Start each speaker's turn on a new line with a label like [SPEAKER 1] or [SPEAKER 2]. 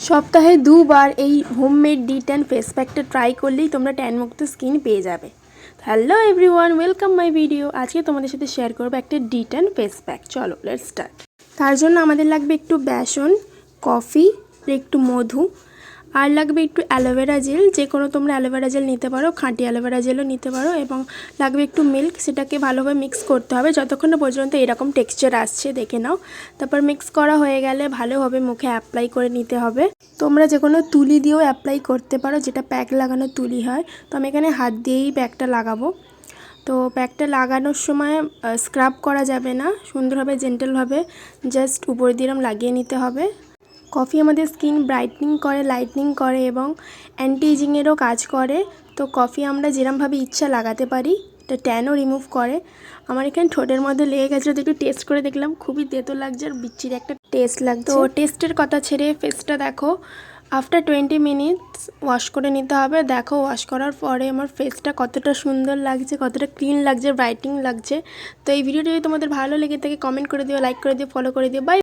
[SPEAKER 1] সপ্তাহে দুবার এই হোমমেড ডি ট্যান ফেস প্যাকটা ট্রাই করলেই তোমরা ট্যান মুক্ত স্কিন পেয়ে যাবে। Hello everyone, welcome my video. আজকে তোমাদের সাথে শেয়ার করবো একটা ডি ট্যান ফেস প্যাক। চলো লেটস স্টার্ট। তার জন্য আমাদের লাগবে একটু বেসন, কফি, একটু মধু, আর লাগবে একটু অ্যালোভেরা জেল। যে কোনো তোমরা অ্যালোভেরা জেল নিতে পারো, খাঁটি অ্যালোভেরা জেলও নিতে পারো, এবং লাগবে একটু মিল্ক। সেটাকে ভালোভাবে মিক্স করতে হবে যতক্ষণ না পর্যন্ত এরকম টেক্সচার আসছে, দেখে নাও। তারপর মিক্স করা হয়ে গেলে ভালোভাবে মুখে অ্যাপ্লাই করে নিতে হবে। তোমরা যে কোনো তুলি দিয়েও অ্যাপ্লাই করতে পারো, যেটা প্যাক লাগানো তুলি হয়। তো আমি এখানে হাত দিয়েই প্যাকটা লাগাবো। তো প্যাকটা লাগানোর সময় স্ক্রাব করা যাবে না, সুন্দরভাবে জেন্টালভাবে জাস্ট উপর দিয়ে এরকম লাগিয়ে নিতে হবে। কফি আমাদের স্কিন ব্রাইটনিং করে, লাইটনিং করে এবং অ্যান্টি এজিংয়েরও কাজ করে। তো কফি আমরা যেরমভাবে ইচ্ছা লাগাতে পারি, এটা ট্যানও রিমুভ করে। আমার এখানে ঠোঁটের মধ্যে লেগে গেছিলো, তো একটু টেস্ট করে দেখলাম, খুবই তেতো লাগছে আর বিচ্ছিরি একটা টেস্ট লাগছে। তো টেস্টের কথা ছেড়ে ফেসটা দেখো, আফটার 20 মিনিটস ওয়াশ করে নিতে হবে। দেখো ওয়াশ করার পরে আমার ফেসটা কতটা সুন্দর লাগছে, কতটা ক্লিন লাগছে, ব্রাইটনিং লাগছে। তো এই ভিডিওটা যদি তোমাদের ভালো লেগে থাকে কমেন্ট করে দিও, লাইক করে দিও, ফলো করে দিও। বাই।